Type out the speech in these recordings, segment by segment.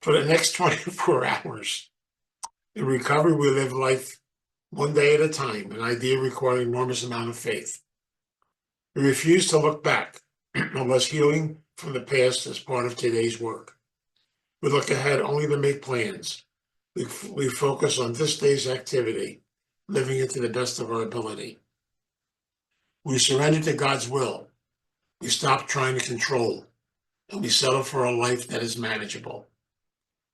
For the next 24 hours, in recovery, we live life one day at a time, an idea requiring enormous amount of faith. We refuse to look back unless healing from the past is part of today's work. We look ahead only to make plans. We focus on this day's activity, living it to the best of our ability. We surrender to God's will. We stop trying to control, and we settle for a life that is manageable.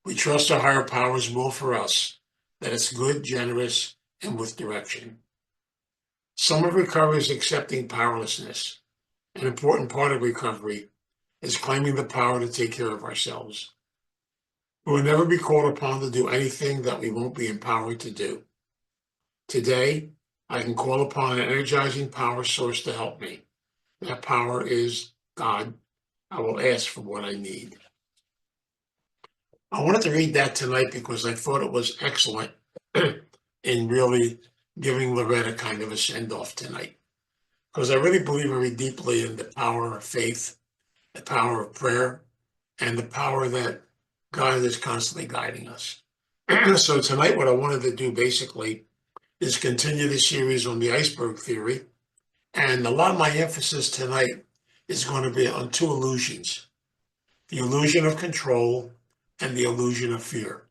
We trust our higher power's will for us, that it's good, generous, and with direction. Some of recovery is accepting powerlessness. An important part of recovery is claiming the power to take care of ourselves. We will never be called upon to do anything that we won't be empowered to do. Today, I can call upon an energizing power source to help me. That power is God. I will ask for what I need. I wanted to read that tonight because I thought it was excellent in really giving Loretta kind of a send-off tonight. Because I really believe very deeply in the power of faith, the power of prayer, and the power that God is constantly guiding us. So tonight, what I wanted to do basically is continue the series on the iceberg theory. And a lot of my emphasis tonight is going to be on two illusions: the illusion of control and the illusion of fear.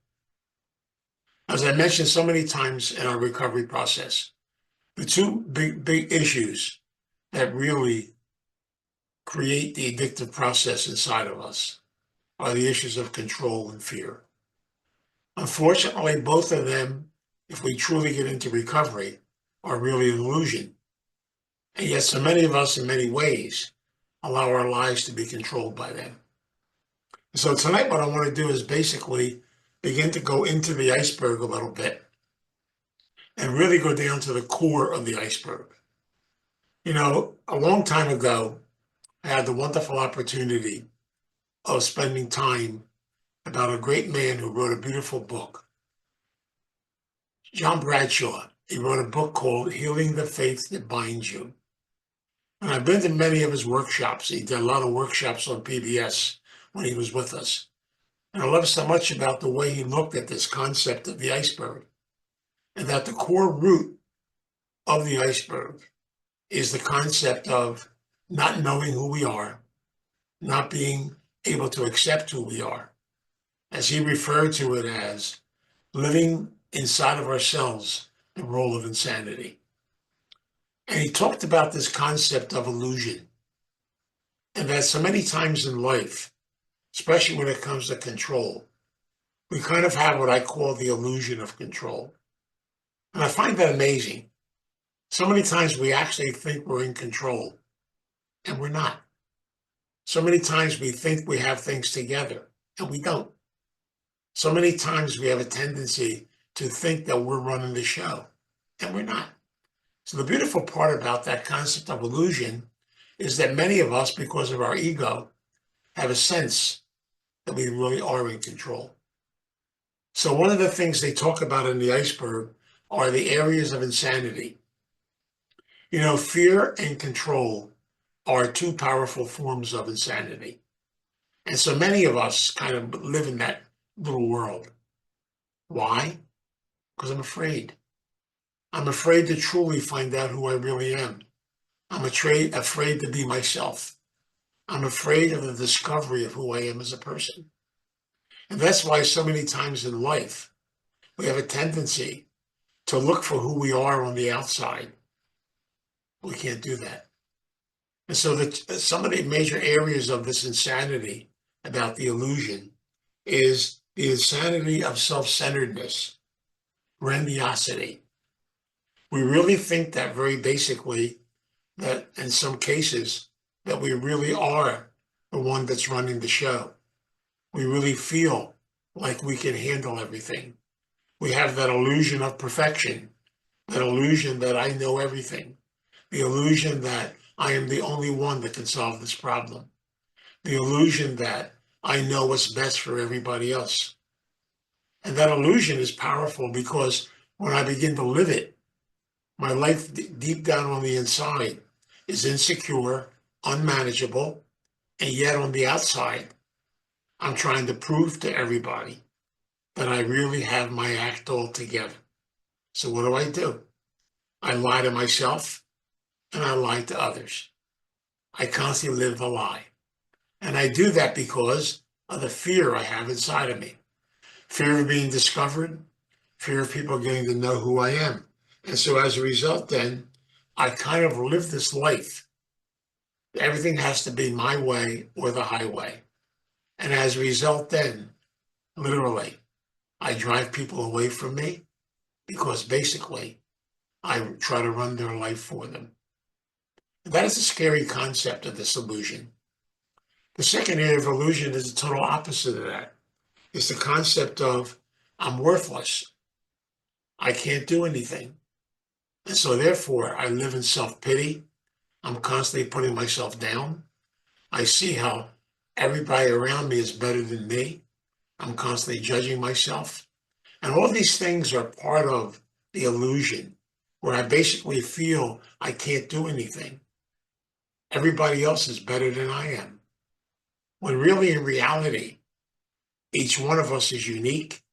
As I mentioned so many times in our recovery process, the two big issues that really create the addictive process inside of us are the issues of control and fear. Unfortunately, both of them, if we truly get into recovery, are really an illusion. And yet so many of us, in many ways, allow our lives to be controlled by them. So tonight what I want to do is basically begin to go into the iceberg a little bit and really go down to the core of the iceberg. You know, a long time ago, I had the wonderful opportunity of spending time about a great man who wrote a beautiful book, John Bradshaw. He wrote a book called Healing the Faith That Binds You. And I've been to many of his workshops. He did a lot of workshops on PBS when he was with us. And I love so much about the way he looked at this concept of the iceberg, and that the core root of the iceberg is the concept of not knowing who we are, not being able to accept who we are, as he referred to it as living inside of ourselves, the role of insanity. And he talked about this concept of illusion, and that so many times in life, especially when it comes to control, we kind of have what I call the illusion of control. And I find that amazing. So many times we actually think we're in control, and we're not. So many times we think we have things together, and we don't. So many times we have a tendency to think that we're running the show, and we're not. So the beautiful part about that concept of illusion is that many of us, because of our ego, have a sense that we really are in control. So one of the things they talk about in the iceberg are the areas of insanity. You know, fear and control are two powerful forms of insanity. And so many of us kind of live in that little world. Why? Because I'm afraid. I'm afraid to truly find out who I really am. I'm afraid to be myself. I'm afraid of the discovery of who I am as a person. And that's why so many times in life, we have a tendency to look for who we are on the outside. We can't do that. And so some of the major areas of this insanity about the illusion is the insanity of self-centeredness, grandiosity. We really think that very basically, that in some cases, that we really are the one that's running the show. We really feel like we can handle everything. We have that illusion of perfection, that illusion that I know everything, the illusion that I am the only one that can solve this problem, the illusion that I know what's best for everybody else. And that illusion is powerful because when I begin to live it, my life deep down on the inside is insecure, unmanageable, and yet on the outside, I'm trying to prove to everybody that I really have my act all together. So what do? I lie to myself and I lie to others. I constantly live a lie. And I do that because of the fear I have inside of me. Fear of being discovered, fear of people getting to know who I am. And so as a result, then, I kind of live this life. Everything has to be my way or the highway. And as a result, then, literally, I drive people away from me because basically I try to run their life for them. That is a scary concept of this illusion. The second area of illusion is the total opposite of that. It's the concept of I'm worthless. I can't do anything. And so therefore I live in self-pity. I'm constantly putting myself down. I see how everybody around me is better than me. I'm constantly judging myself. And all these things are part of the illusion where I basically feel I can't do anything. Everybody else is better than I am. When really in reality, each one of us is unique.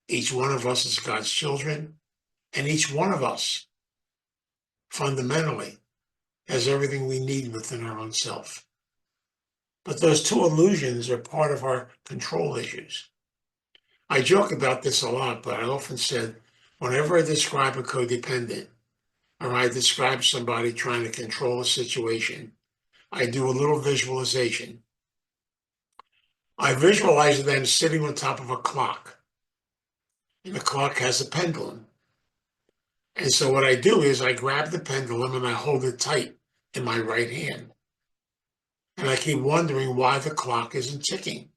Each one of us is God's children. And each one of us fundamentally has everything we need within our own self. But those two illusions are part of our control issues. I joke about this a lot, but I often said, whenever I describe a codependent or I describe somebody trying to control a situation, I do a little visualization. I visualize them sitting on top of a clock, and the clock has a pendulum. And so what I do is I grab the pendulum and I hold it tight in my right hand. And I keep wondering why the clock isn't ticking.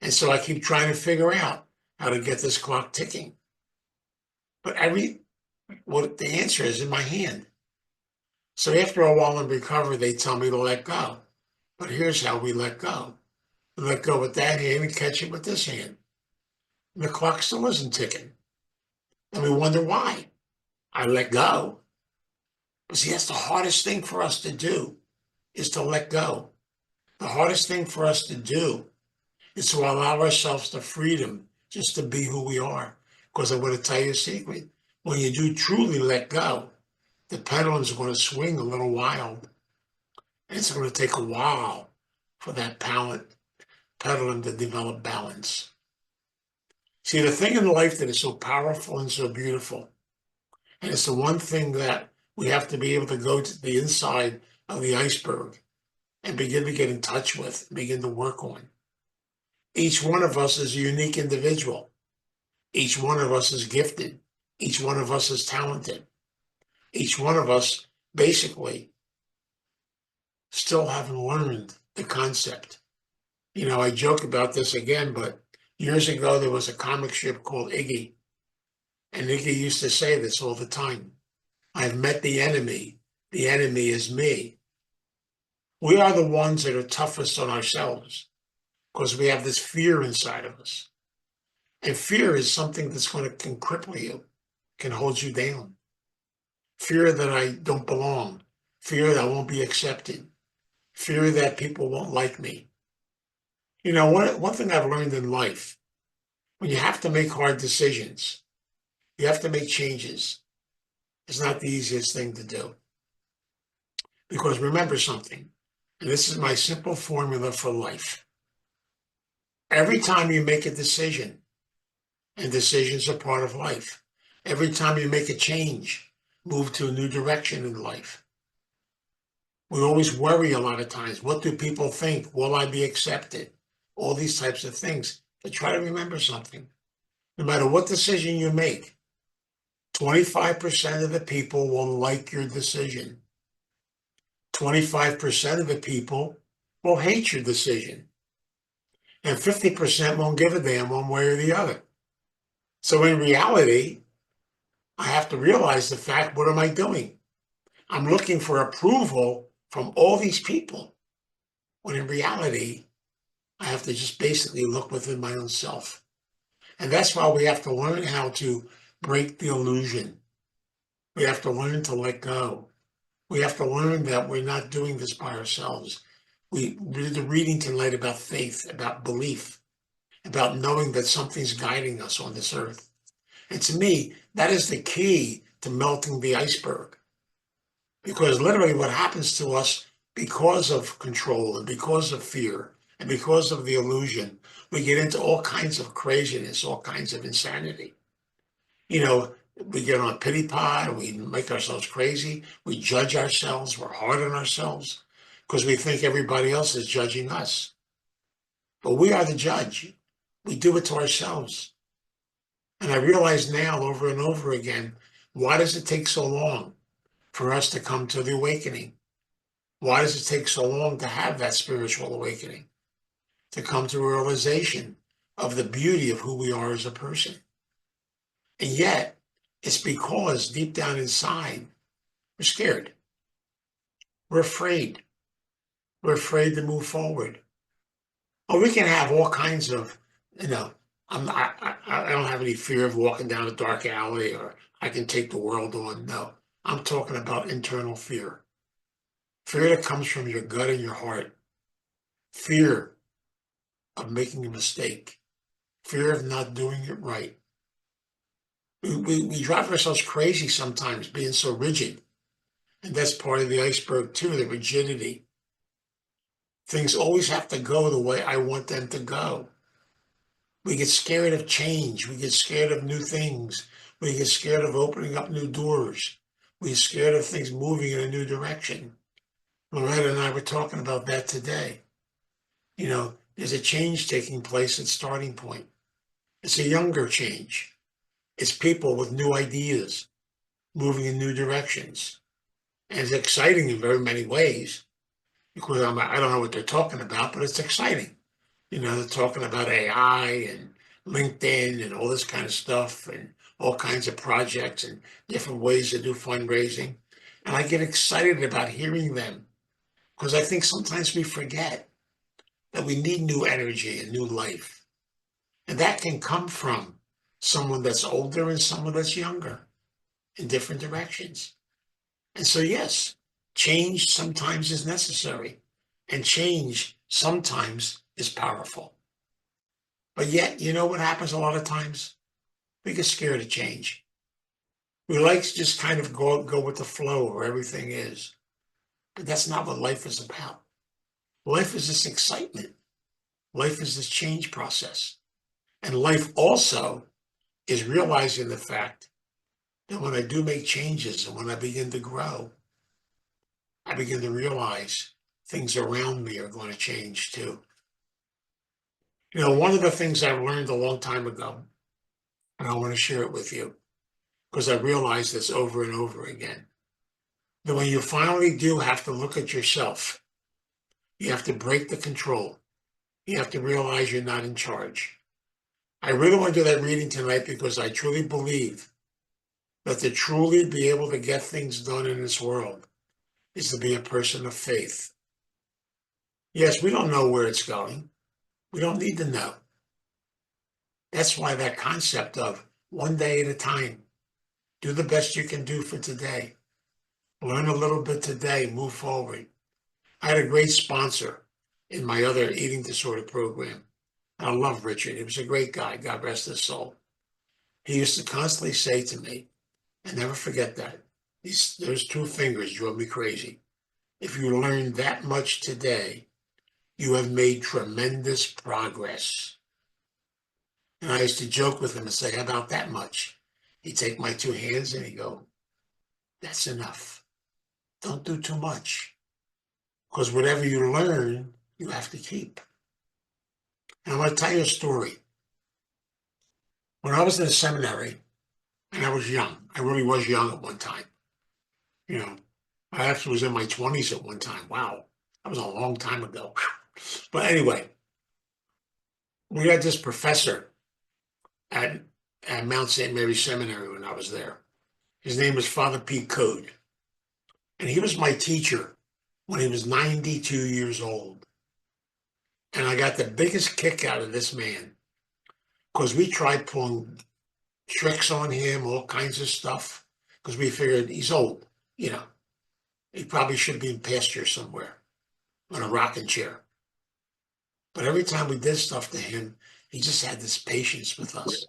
And so I keep trying to figure out how to get this clock ticking. But what the answer is in my hand. So after a while in recovery, they tell me to let go. But here's how we let go. We let go with that hand and catch it with this hand. And the clock still isn't ticking. And we wonder why. I let go. But see, that's the hardest thing for us to do, is to let go. The hardest thing for us to do is to allow ourselves the freedom just to be who we are. Because I'm going to tell you a secret. When you do truly let go, the pendulum's going to swing a little wild. And it's going to take a while for that pendulum to develop balance. See, the thing in life that is so powerful and so beautiful, and it's the one thing that we have to be able to go to the inside of the iceberg and begin to get in touch with, begin to work on. Each one of us is a unique individual. Each one of us is gifted. Each one of us is talented. Each one of us basically still haven't learned the concept. You know, I joke about this again, but years ago there was a comic strip called Iggy. And Iggy used to say this all the time. I've met the enemy. The enemy is me. We are the ones that are toughest on ourselves because we have this fear inside of us. And fear is something that's going to can cripple you, can hold you down. Fear that I don't belong. Fear that I won't be accepted. Fear that people won't like me. You know, one thing I've learned in life, when you have to make hard decisions, you have to make changes. It's not the easiest thing to do. Because remember something, and this is my simple formula for life. Every time you make a decision, and decisions are part of life, every time you make a change, move to a new direction in life, we always worry a lot of times. What do people think? Will I be accepted? All these types of things. But try to remember something. No matter what decision you make, 25% of the people will like your decision. 25% of the people will hate your decision. And 50% won't give a damn one way or the other. So in reality, I have to realize the fact, what am I doing? I'm looking for approval from all these people, when in reality, I have to just basically look within my own self. And that's why we have to learn how to break the illusion. We have to learn to let go. We have to learn that we're not doing this by ourselves. We did the reading tonight about faith, about belief, about knowing that something's guiding us on this earth. And to me, that is the key to melting the iceberg. Because literally what happens to us because of control and because of fear and because of the illusion, we get into all kinds of craziness, all kinds of insanity. You know, we get on a pity pot, we make ourselves crazy, we judge ourselves, we're hard on ourselves because we think everybody else is judging us. But we are the judge. We do it to ourselves. And I realize now over and over again, why does it take so long for us to come to the awakening? Why does it take so long to have that spiritual awakening? To come to a realization of the beauty of who we are as a person. And yet, it's because deep down inside, we're scared. We're afraid. We're afraid to move forward. Well, we can have all kinds of, you know, I don't have any fear of walking down a dark alley or I can take the world on. No, I'm talking about internal fear. Fear that comes from your gut and your heart. Fear of making a mistake. Fear of not doing it right. We drive ourselves crazy sometimes being so rigid. And that's part of the iceberg too, the rigidity. Things always have to go the way I want them to go. We get scared of change. We get scared of new things. We get scared of opening up new doors. We get scared of things moving in a new direction. Loretta and I were talking about that today. You know, there's a change taking place at starting point. It's a younger change. It's people with new ideas moving in new directions. And it's exciting in very many ways because I don't know what they're talking about, but it's exciting. You know, they're talking about AI and LinkedIn and all this kind of stuff and all kinds of projects and different ways to do fundraising. And I get excited about hearing them because I think sometimes we forget that we need new energy and new life. And that can come from someone that's older and someone that's younger in different directions. And so, yes, change sometimes is necessary, and change sometimes is powerful. But yet, you know what happens a lot of times? We get scared of change. We like to just kind of go with the flow where everything is. But that's not what life is about. Life is this excitement. Life is this change process. And life also is realizing the fact that when I do make changes and when I begin to grow, I begin to realize things around me are going to change too. You know, one of the things I learned a long time ago, and I want to share it with you, because I realized this over and over again, that when you finally do have to look at yourself, you have to break the control. You have to realize you're not in charge. I really want to do that reading tonight because I truly believe that to truly be able to get things done in this world is to be a person of faith. Yes, we don't know where it's going. We don't need to know. That's why that concept of one day at a time, do the best you can do for today. Learn a little bit today, move forward. I had a great sponsor in my other eating disorder program. I love Richard. He was a great guy. God rest his soul. He used to constantly say to me, I never forget that. Those two fingers drove me crazy. If you learn that much today, you have made tremendous progress. And I used to joke with him and say, how about that much? He'd take my two hands and he'd go, that's enough. Don't do too much. Because whatever you learn, you have to keep. And I want to tell you a story. When I was in the seminary, and I was young, I really was young at one time. You know, I actually was in my 20s at one time. Wow, that was a long time ago. But anyway, we had this professor at, at Mount St. Mary's Seminary when I was there. His name was Father Pete Code. And he was my teacher when he was 92 years old. And I got the biggest kick out of this man because we tried pulling tricks on him, all kinds of stuff, because we figured he's old, you know. He probably should be in pasture somewhere. on a rocking chair. But every time we did stuff to him, he just had this patience with us.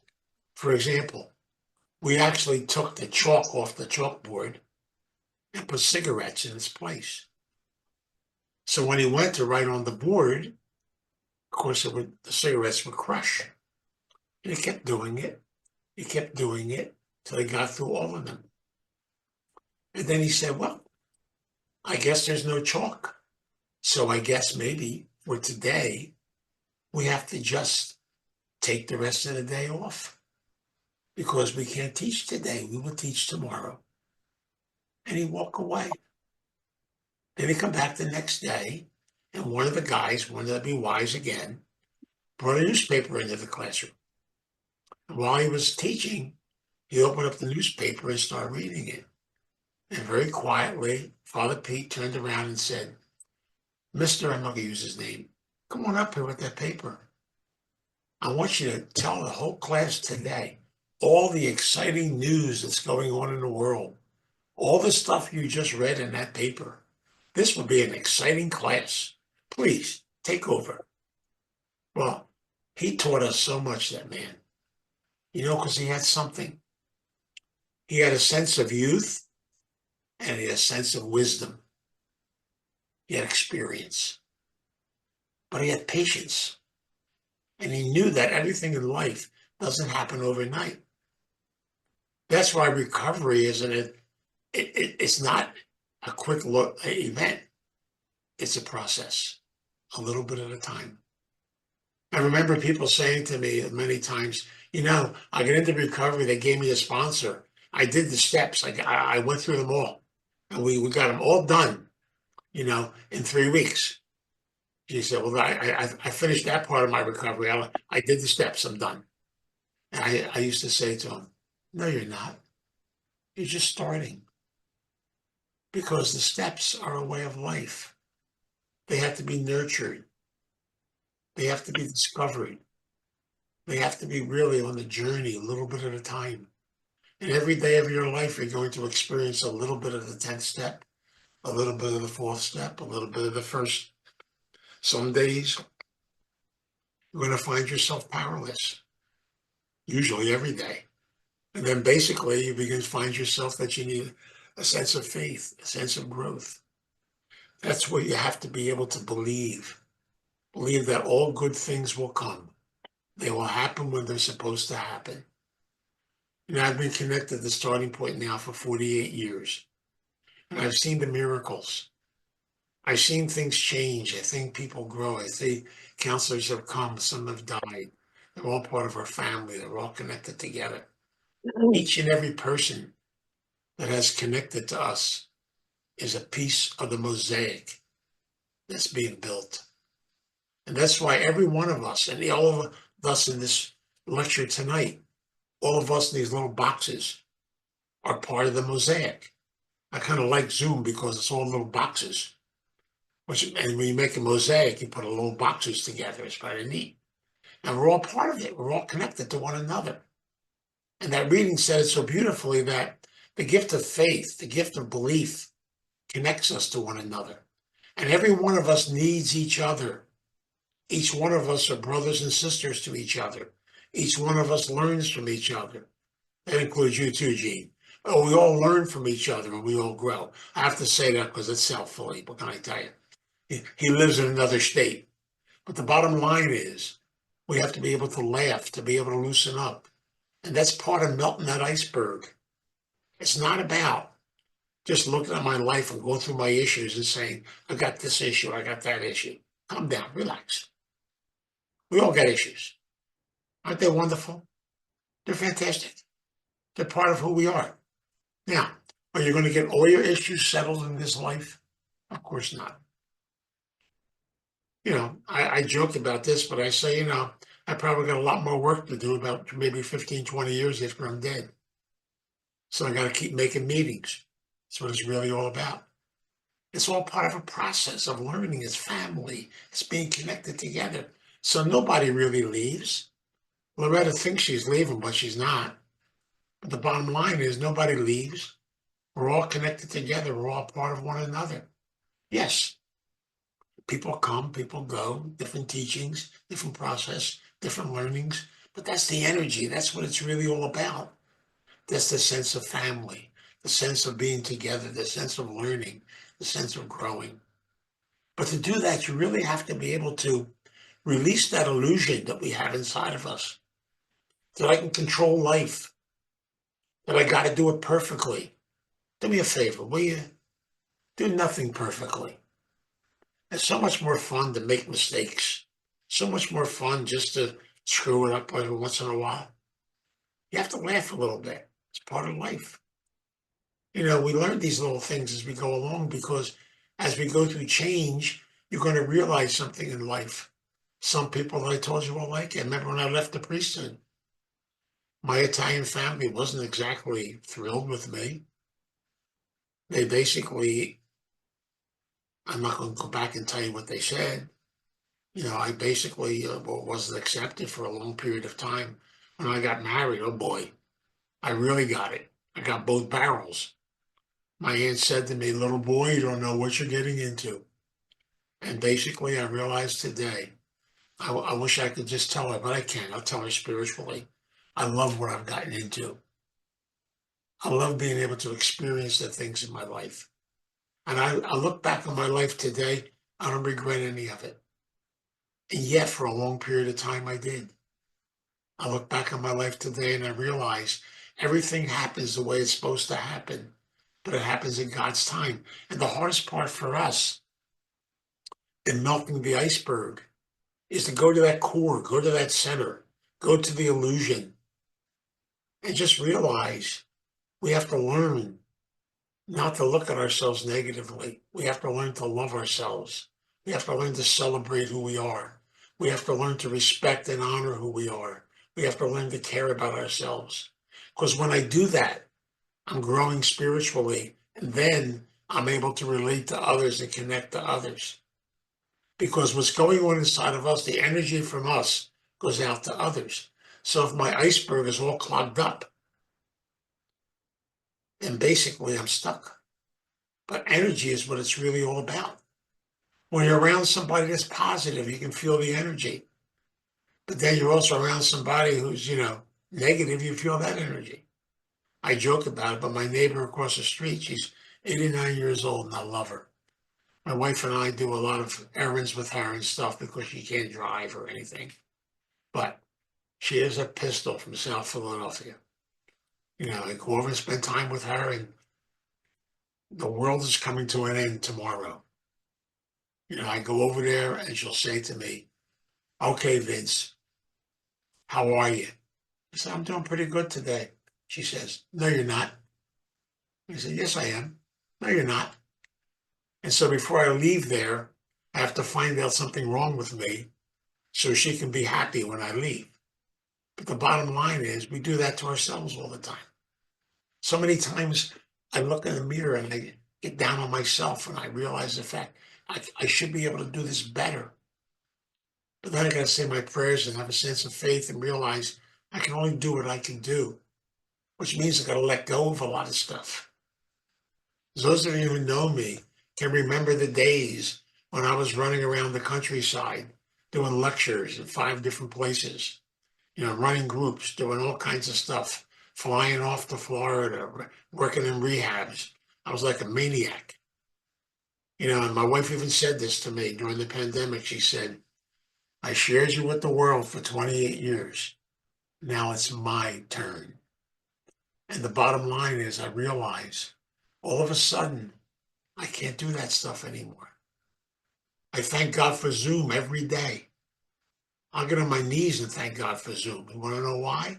For example, we actually took the chalk off the chalkboard and put cigarettes in its place. So when he went to write on the board, of course, the cigarettes would crush. And he kept doing it. He kept doing it till he got through all of them. And then he said, well, I guess there's no chalk. So I guess maybe for today, we have to just take the rest of the day off because we can't teach today. We will teach tomorrow. And he walked away. Then he come back the next day, and one of the guys wanted to be wise again, brought a newspaper into the classroom. And while he was teaching, he opened up the newspaper and started reading it. And very quietly, Father Pete turned around and said, Mr. I'm not going to use his name, come on up here with that paper. I want you to tell the whole class today all the exciting news that's going on in the world, all the stuff you just read in that paper. This would be an exciting class. Please take over. Well, he taught us so much, that man. You know, because he had something. He had a sense of youth and he had a sense of wisdom. He had experience. But he had patience. And he knew that everything in life doesn't happen overnight. That's why recovery it's not a quick event. It's a process, a little bit at a time. I remember people saying to me many times, you know, I get into recovery, they gave me a sponsor. I did the steps. I went through them all. And we got them all done, you know, in 3 weeks. She said, well, I finished that part of my recovery. I did the steps. I'm done. And I used to say to him, no, you're not. You're just starting. Because the steps are a way of life. They have to be nurtured. They have to be discovered. They have to be really on the journey, a little bit at a time. And every day of your life, you're going to experience a little bit of the 10th step, a little bit of the 4th step, a little bit of the first. Some days, you're going to find yourself powerless, usually every day. And then basically, you begin to find yourself that you need a sense of faith, a sense of growth. That's what you have to be able to believe. Believe that all good things will come. They will happen when they're supposed to happen. And I've been connected to the starting point now for 48 years. And I've seen the miracles. I've seen things change. I think people grow. I think counselors have come. Some have died. They're all part of our family. They're all connected together. Each and every person that has connected to us is a piece of the mosaic that's being built. And that's why every one of us, and all of us in this lecture tonight, all of us in these little boxes are part of the mosaic. I kind of like Zoom because it's all little boxes. And when you make a mosaic, you put little boxes together. It's very neat. And we're all part of it. We're all connected to one another. And that reading said it so beautifully that the gift of faith, the gift of belief connects us to one another. And every one of us needs each other. Each one of us are brothers and sisters to each other. Each one of us learns from each other. That includes you too, Gene. Oh, we all learn from each other and we all grow. I have to say that because it's self-fully. What can I tell you? He lives in another state. But the bottom line is we have to be able to laugh, to be able to loosen up. And that's part of melting that iceberg. It's not about just looking at my life and going through my issues and saying, I got this issue, I got that issue. Calm down, relax. We all got issues. Aren't they wonderful? They're fantastic. They're part of who we are. Now, are you going to get all your issues settled in this life? Of course not. You know, I joke about this, but I say, you know, I probably got a lot more work to do about maybe 15, 20 years after I'm dead. So I got to keep making meetings. That's what it's really all about. It's all part of a process of learning. It's family. It's being connected together. So nobody really leaves. Loretta thinks she's leaving, but she's not. But the bottom line is nobody leaves. We're all connected together. We're all part of one another. Yes, People come, people go, different teachings, different process, different learnings. But that's the energy. That's what it's really all about. That's the sense of family, the sense of being together, the sense of learning, the sense of growing. But to do that, you really have to be able to release that illusion that we have inside of us, that I can control life, that I got to do it perfectly. Do me a favor, will you? Do nothing perfectly. It's so much more fun to make mistakes. So much more fun just to screw it up every once in a while. You have to laugh a little bit. It's part of life. We learn these little things as we go along because as we go through change, you're going to realize something in life. Some people that I told you were like it. I remember when I left the priesthood, my Italian family wasn't exactly thrilled with me. They basically, I'm not going to go back and tell you what they said. I basically wasn't accepted for a long period of time. When I got married, oh boy, I really got it. I got both barrels. My aunt said to me, little boy, you don't know what you're getting into. And basically, I realized today, I wish I could just tell her, but I can't. I'll tell her spiritually. I love what I've gotten into. I love being able to experience the things in my life. And I look back on my life today, I don't regret any of it. And yet, for a long period of time, I did. I look back on my life today and I realize everything happens the way it's supposed to happen, but it happens in God's time. And the hardest part for us in melting the iceberg is to go to that core, go to that center, go to the illusion, and just realize we have to learn not to look at ourselves negatively. We have to learn to love ourselves. We have to learn to celebrate who we are. We have to learn to respect and honor who we are. We have to learn to care about ourselves. Because when I do that, I'm growing spiritually, and then I'm able to relate to others and connect to others. Because what's going on inside of us, the energy from us goes out to others. So if my iceberg is all clogged up, then basically I'm stuck. But energy is what it's really all about. When you're around somebody that's positive, you can feel the energy. But then you're also around somebody who's, negative, you feel that energy. I joke about it, but my neighbor across the street, she's 89 years old and I love her. My wife and I do a lot of errands with her and stuff because she can't drive or anything. But she is a pistol from South Philadelphia. I go over and spend time with her, and the world is coming to an end tomorrow. I go over there and she'll say to me, okay, Vince, how are you? I said, I'm doing pretty good today. She says, no, you're not. I said, yes, I am. No, you're not. And so before I leave there, I have to find out something wrong with me so she can be happy when I leave. But the bottom line is we do that to ourselves all the time. So many times I look in the mirror and I get down on myself and I realize the fact I should be able to do this better. But then I got to say my prayers and have a sense of faith and realize I can only do what I can do, which means I got to let go of a lot of stuff. Those of you who know me can remember the days when I was running around the countryside doing lectures in 5 different places, running groups, doing all kinds of stuff, flying off to Florida, working in rehabs. I was like a maniac. And my wife even said this to me during the pandemic. She said, I shared you with the world for 28 years. Now it's my turn. And the bottom line is I realize all of a sudden I can't do that stuff anymore. I thank God for Zoom every day. I'll get on my knees and thank God for Zoom. You want to know why?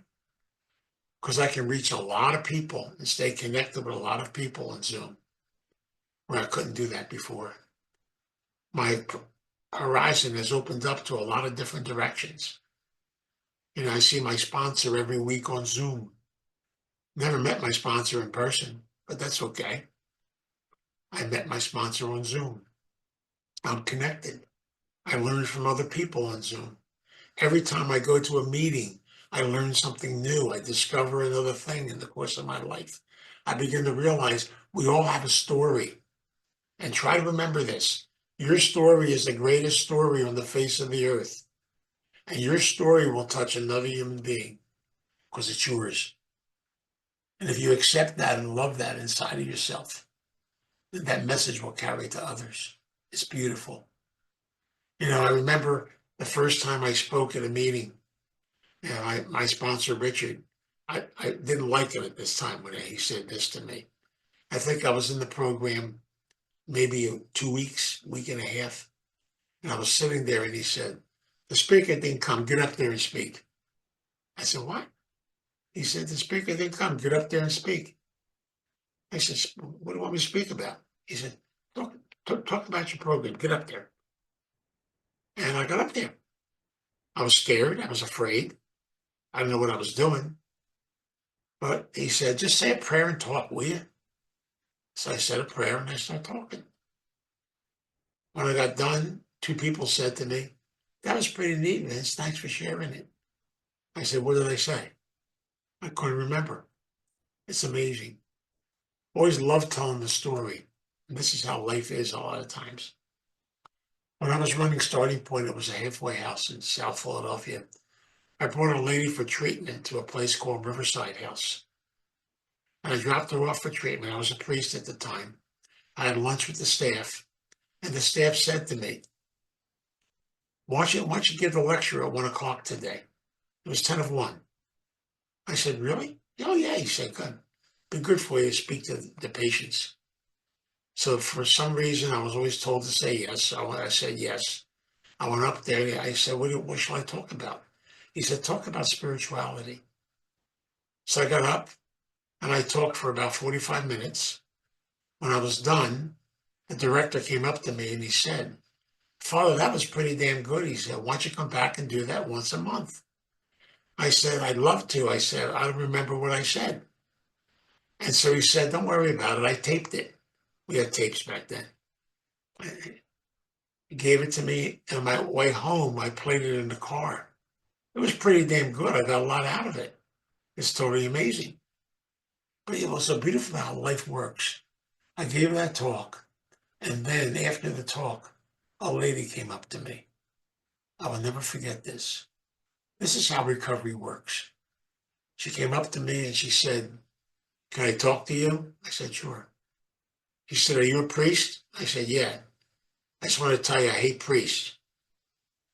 Because I can reach a lot of people and stay connected with a lot of people on Zoom, where I couldn't do that before. My horizon has opened up to a lot of different directions. I see my sponsor every week on Zoom. Never met my sponsor in person, but that's okay. I met my sponsor on Zoom. I'm connected. I learn from other people on Zoom. Every time I go to a meeting, I learn something new. I discover another thing in the course of my life. I begin to realize we all have a story. And try to remember this. Your story is the greatest story on the face of the earth. And your story will touch another human being because it's yours. And if you accept that and love that inside of yourself, then that message will carry to others. It's beautiful. I remember the first time I spoke at a meeting, my sponsor, Richard, I didn't like him at this time when he said this to me. I think I was in the program maybe 2 weeks, week and a half. And I was sitting there and he said, the speaker didn't come, get up there and speak. I said, what? He said, the speaker didn't come, get up there and speak. I said, what do you want me to speak about? He said, talk about your program, get up there. And I got up there. I was scared, I was afraid. I didn't know what I was doing. But he said, just say a prayer and talk, will you? So I said a prayer and I started talking. When I got done, two people said to me, that was pretty neat, Vince. Thanks for sharing it. I said, what did I say? I couldn't remember. It's amazing. Always love telling the story. And this is how life is a lot of times. When I was running Starting Point, it was a halfway house in South Philadelphia. I brought a lady for treatment to a place called Riverside House. And I dropped her off for treatment. I was a priest at the time. I had lunch with the staff, and the staff said to me, why don't you give the lecture at 1 o'clock today? It was 10 of 1. I said, really? Oh, yeah, he said, good. Be good for you to speak to the patients. So for some reason, I was always told to say yes. So I said yes. I went up there. I said, what shall I talk about? He said, talk about spirituality. So I got up and I talked for about 45 minutes. When I was done, the director came up to me and he said, Father, that was pretty damn good. He said, why don't you come back and do that once a month? I said, I'd love to. I said, I don't remember what I said. And so he said, don't worry about it. I taped it. We had tapes back then. He gave it to me. And on my way home, I played it in the car. It was pretty damn good. I got a lot out of it. It's totally amazing. But it was so beautiful how life works. I gave that talk. And then after the talk, a lady came up to me. I will never forget this. This is how recovery works. She came up to me and she said, can I talk to you? I said, sure. She said, are you a priest? I said, yeah. I just want to tell you, I hate priests.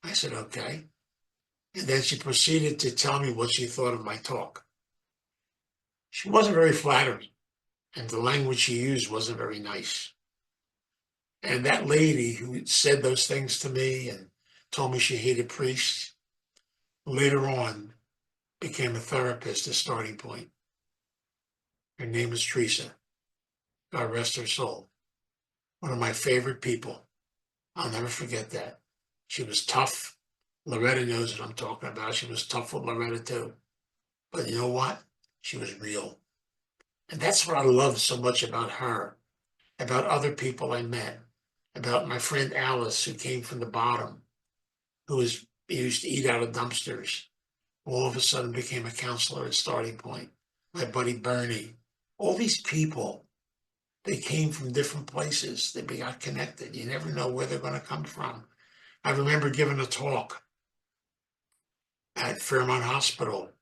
I said, okay. And then she proceeded to tell me what she thought of my talk. She wasn't very flattering, and the language she used wasn't very nice. And that lady who said those things to me and told me she hated priests, later on became a therapist at Starting Point. Her name was Teresa. God rest her soul. One of my favorite people. I'll never forget that. She was tough. Loretta knows what I'm talking about. She was tough with Loretta too. But you know what? She was real. And that's what I love so much about her, about other people I met, about my friend Alice, who came from the bottom, who used to eat out of dumpsters, all of a sudden became a counselor at Starting Point. My buddy Bernie. All these people, they came from different places. They got connected. You never know where they're going to come from. I remember giving a talk at Fairmont Hospital,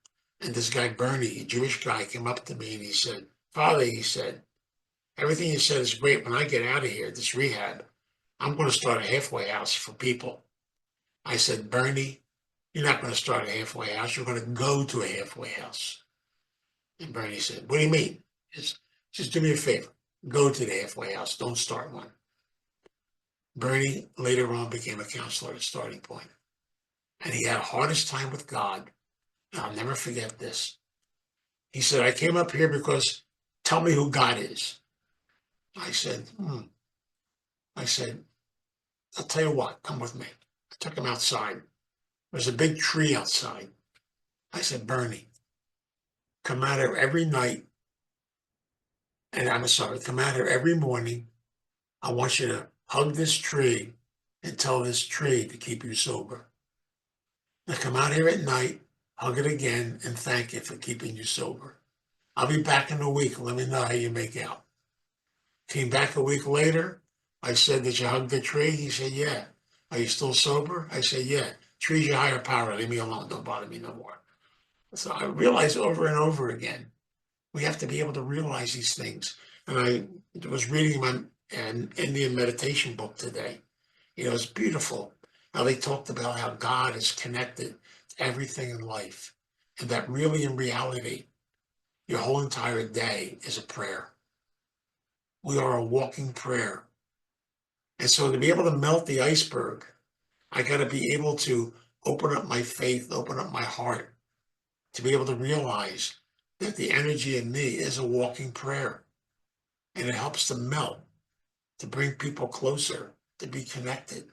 and this guy, Bernie, a Jewish guy, came up to me and he said, Father, he said, everything you said is great. When I get out of here, this rehab, I'm going to start a halfway house for people. I said, Bernie, you're not going to start a halfway house. You're going to go to a halfway house. And Bernie said, what do you mean? Just do me a favor. Go to the halfway house. Don't start one. Bernie later on became a counselor at Starting Point. And he had the hardest time with God. And I'll never forget this. He said, I came up here because tell me who God is. I said, I said, I'll tell you what, come with me. I took him outside. There's a big tree outside. I said, Bernie, come out here every night. And I'm sorry, come out here every morning. I want you to hug this tree and tell this tree to keep you sober. Now come out here at night, hug it again, and thank it for keeping you sober. I'll be back in a week. Let me know how you make out. Came back a week later. I said, did you hug the tree? He said, yeah. Are you still sober? I said, yeah. Tree's your higher power. Leave me alone. Don't bother me no more. So I realized over and over again, we have to be able to realize these things. And I was reading an Indian meditation book today. It's beautiful how they talked about how God is connected to everything in life. And that really in reality, your whole entire day is a prayer. We are a walking prayer. And so to be able to melt the iceberg, I got to be able to open up my faith, open up my heart, to be able to realize that the energy in me is a walking prayer. And it helps to melt, to bring people closer, to be connected.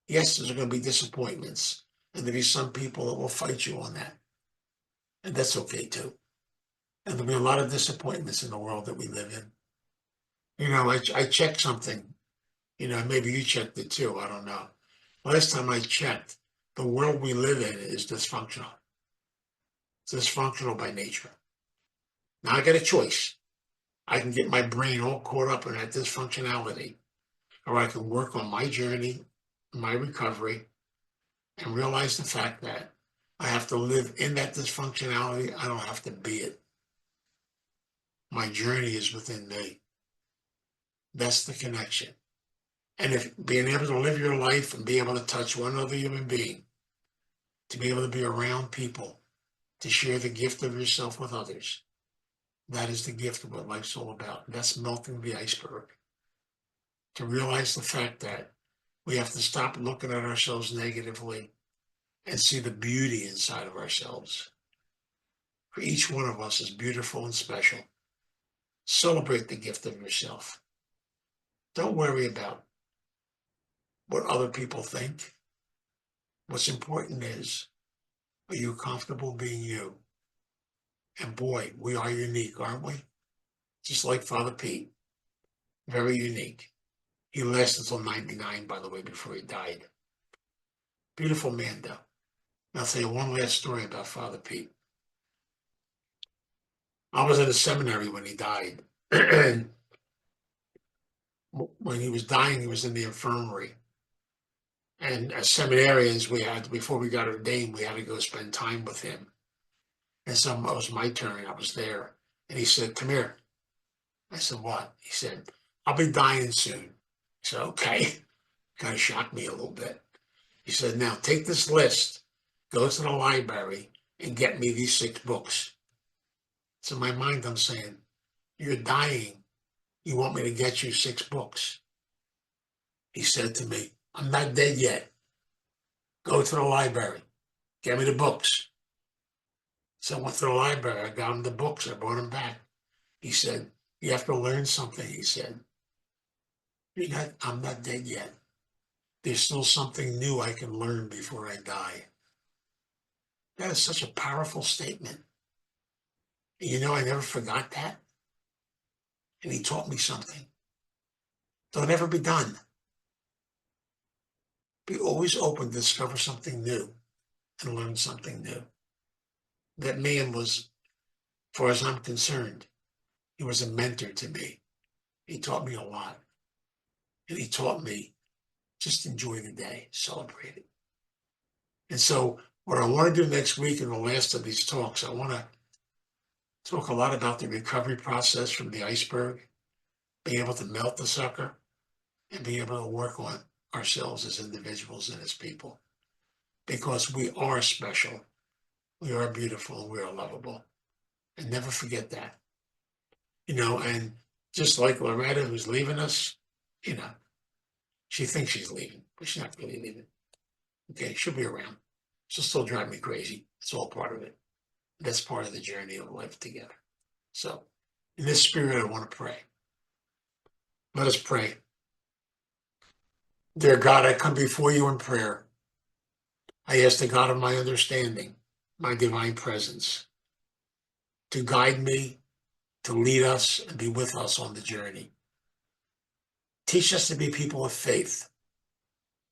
Yes, there's going to be disappointments, and there'll be some people that will fight you on that. And that's okay too. And there'll be a lot of disappointments in the world that we live in. I checked something, maybe you checked it too. I don't know. Last time I checked, the world we live in is dysfunctional. It's dysfunctional by nature. Now I got a choice. I can get my brain all caught up in that dysfunctionality, or I can work on my journey, my recovery, and realize the fact that I have to live in that dysfunctionality. I don't have to be it. My journey is within me. That's the connection. And if being able to live your life and be able to touch one other human being, to be able to be around people, to share the gift of yourself with others, that is the gift of what life's all about. And that's melting the iceberg. To realize the fact that we have to stop looking at ourselves negatively and see the beauty inside of ourselves. For each one of us is beautiful and special. Celebrate the gift of yourself. Don't worry about what other people think. What's important is, are you comfortable being you? And boy, we are unique, aren't we? Just like Father Pete, very unique. He lasted until 99, by the way, before he died. Beautiful man, though. I'll tell you one last story about Father Pete. I was in a seminary when he died. And when he was dying, he was in the infirmary. And as seminarians, before we got ordained, we had to go spend time with him. And so it was my turn. I was there. And he said, come here. I said, what? He said, I'll be dying soon. I said, okay. Kind of shocked me a little bit. He said, now take this list, go to the library, and get me these 6 books. So in my mind, I'm saying, you're dying. You want me to get you 6 books? He said to me, I'm not dead yet. Go to the library. Get me the books. So I went to the library. I got him the books. I brought them back. He said, you have to learn something. He said, I'm not dead yet. There's still something new I can learn before I die. That is such a powerful statement. And I never forgot that. And he taught me something. Don't ever be done. Be always open to discover something new and learn something new. That man was, as far as I'm concerned, he was a mentor to me. He taught me a lot. And he taught me just enjoy the day, celebrate it. And so what I want to do next week in the last of these talks, I want to talk a lot about the recovery process from the iceberg, being able to melt the sucker, and being able to work on ourselves as individuals and as people. Because we are special, we are beautiful, and we are lovable. And never forget that. And just like Loretta, who's leaving us, she thinks she's leaving, but she's not really leaving. Okay, she'll be around. She'll still drive me crazy. It's all part of it. That's part of the journey of life together. So, in this spirit, I want to pray. Let us pray. Dear God, I come before you in prayer. I ask the God of my understanding, my divine presence, to guide me, to lead us, and be with us on the journey. Teach us to be people of faith.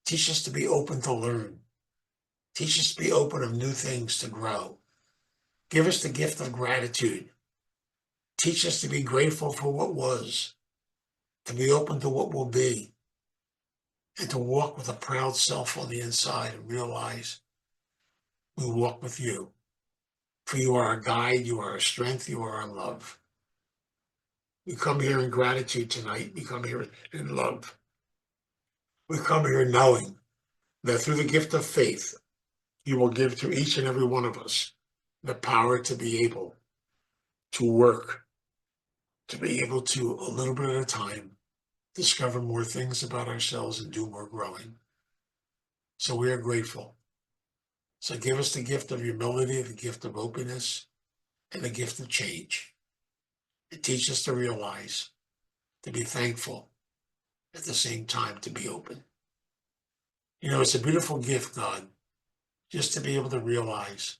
Teach us to be open to learn. Teach us to be open of new things to grow. Give us the gift of gratitude. Teach us to be grateful for what was. to be open to what will be, and to walk with a proud self on the inside and realize we walk with you. For you are our guide, you are our strength, you are our love. We come here in gratitude tonight. We come here in love. We come here knowing that through the gift of faith, you will give to each and every one of us the power to be able to work, to be able to, a little bit at a time, discover more things about ourselves and do more growing. So we are grateful. So give us the gift of humility, the gift of openness, and the gift of change. And teach us to realize, to be thankful, at the same time to be open. You know, it's a beautiful gift, God, just to be able to realize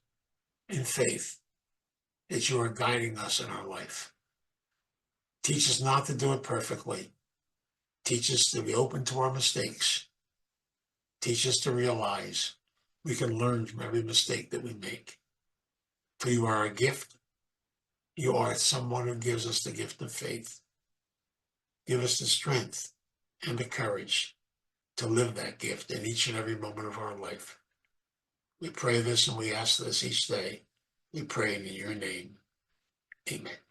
in faith that you are guiding us in our life. Teach us not to do it perfectly. Teach us to be open to our mistakes. Teach us to realize we can learn from every mistake that we make. For you are a gift. You are someone who gives us the gift of faith. Give us the strength and the courage to live that gift in each and every moment of our life. We pray this and we ask this each day. We pray in your name. Amen.